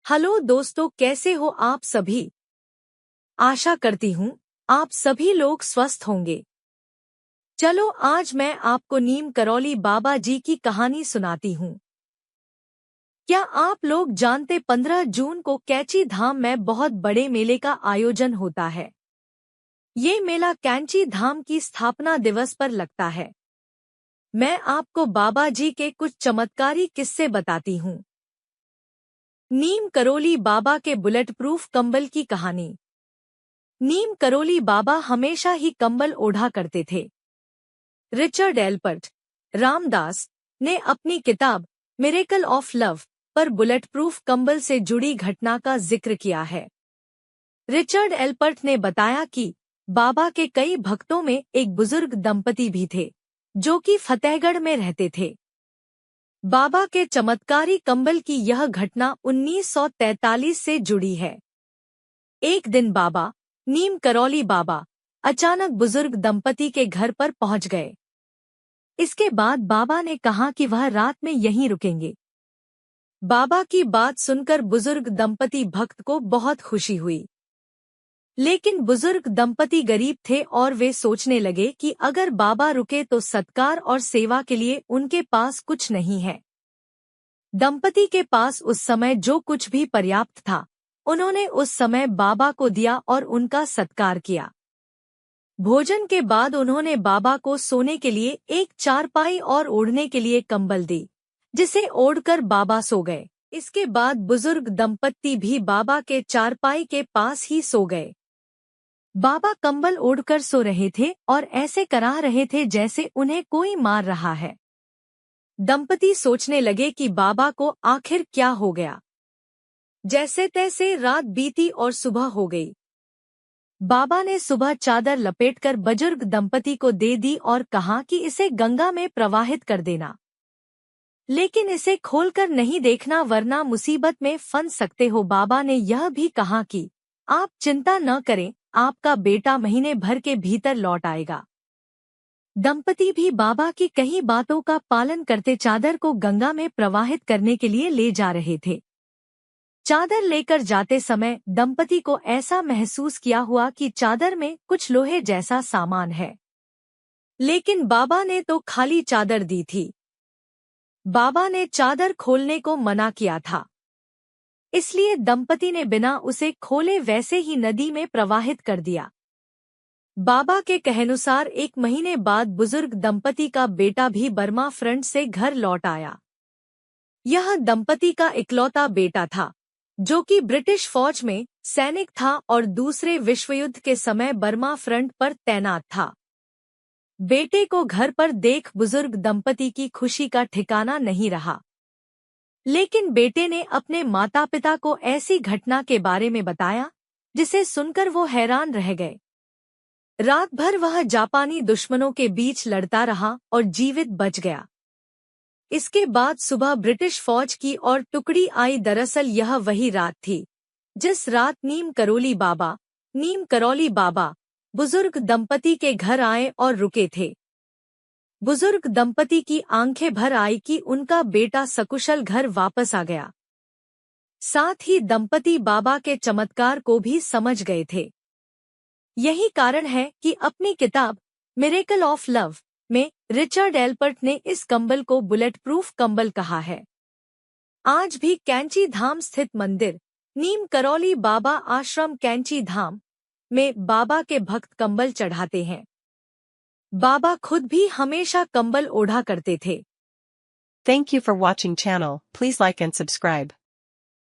Hello दोस्तों, कैसे हो आप सभी। आशा करती हूँ आप सभी लोग स्वस्थ होंगे। चलो आज मैं आपको नीम करौली बाबा जी की कहानी सुनाती हूँ। क्या आप लोग जानते 15 जून को कैंची धाम में बहुत बड़े मेले का आयोजन होता है। ये मेला कैंची धाम की स्थापना दिवस पर लगता है। मैं आपको बाबा जी के कुछ चमत्कारी किस्से बताती हूँ। नीम करौली बाबा के बुलेट प्रूफ कंबल की कहानी। नीम करौली बाबा हमेशा ही कंबल ओढ़ा करते थे। रिचर्ड एल्पर्ट रामदास ने अपनी किताब मिरेकल ऑफ लव पर बुलेट प्रूफ कंबल से जुड़ी घटना का जिक्र किया है। रिचर्ड एल्पर्ट ने बताया कि बाबा के कई भक्तों में एक बुजुर्ग दंपति भी थे जो कि फतेहगढ़ में रहते थे। बाबा के चमत्कारी कंबल की यह घटना 1943 से जुड़ी है। एक दिन बाबा नीम करौली बाबा अचानक बुजुर्ग दंपति के घर पर पहुंच गए। इसके बाद बाबा ने कहा कि वह रात में यहीं रुकेंगे। बाबा की बात सुनकर बुजुर्ग दंपति भक्त को बहुत खुशी हुई। लेकिन बुजुर्ग दंपति गरीब थे और वे सोचने लगे कि अगर बाबा रुके तो सत्कार और सेवा के लिए उनके पास कुछ नहीं है। दंपति के पास उस समय जो कुछ भी पर्याप्त था उन्होंने उस समय बाबा को दिया और उनका सत्कार किया। भोजन के बाद उन्होंने बाबा को सोने के लिए एक चारपाई और ओढ़ने के लिए कंबल दी, जिसे ओढ़कर बाबा सो गए। इसके बाद बुजुर्ग दंपत्ति भी बाबा के चारपाई के पास ही सो गए। बाबा कंबल ओढ़कर सो रहे थे और ऐसे करा रहे थे जैसे उन्हें कोई मार रहा है। दंपति सोचने लगे कि बाबा को आखिर क्या हो गया। जैसे तैसे रात बीती और सुबह हो गई। बाबा ने सुबह चादर लपेटकर बुजुर्ग दंपति को दे दी और कहा कि इसे गंगा में प्रवाहित कर देना, लेकिन इसे खोलकर नहीं देखना वरना मुसीबत में फंस सकते हो। बाबा ने यह भी कहा कि आप चिंता न करें, आपका बेटा महीने भर के भीतर लौट आएगा। दंपति भी बाबा की कही बातों का पालन करते चादर को गंगा में प्रवाहित करने के लिए ले जा रहे थे। चादर लेकर जाते समय दंपति को ऐसा महसूस किया हुआ कि चादर में कुछ लोहे जैसा सामान है, लेकिन बाबा ने तो खाली चादर दी थी। बाबा ने चादर खोलने को मना किया था, इसलिए दंपति ने बिना उसे खोले वैसे ही नदी में प्रवाहित कर दिया। बाबा के कहनुसार 1 महीने बाद बुजुर्ग दंपति का बेटा भी बर्मा फ्रंट से घर लौट आया। यह दंपति का इकलौता बेटा था जो कि ब्रिटिश फौज में सैनिक था और दूसरे विश्वयुद्ध के समय बर्मा फ्रंट पर तैनात था। बेटे को घर पर देख बुजुर्ग दंपति की खुशी का ठिकाना नहीं रहा, लेकिन बेटे ने अपने माता पिता को ऐसी घटना के बारे में बताया जिसे सुनकर वो हैरान रह गए। रात भर वह जापानी दुश्मनों के बीच लड़ता रहा और जीवित बच गया। इसके बाद सुबह ब्रिटिश फौज की और टुकड़ी आई। दरअसल यह वही रात थी जिस रात नीम करौली बाबा बुजुर्ग दंपति के घर आए और रुके थे। बुजुर्ग दंपति की आंखें भर आई कि उनका बेटा सकुशल घर वापस आ गया। साथ ही दंपति बाबा के चमत्कार को भी समझ गए थे। यही कारण है कि अपनी किताब मिरेकल ऑफ लव में रिचर्ड एल्पर्ट ने इस कंबल को बुलेट प्रूफ कंबल कहा है। आज भी कैंची धाम स्थित मंदिर नीम करौली बाबा आश्रम कैंची धाम में बाबा के भक्त कंबल चढ़ाते हैं। बाबा खुद भी हमेशा कंबल ओढ़ा करते थे। Thank you for watching channel. Please like and subscribe.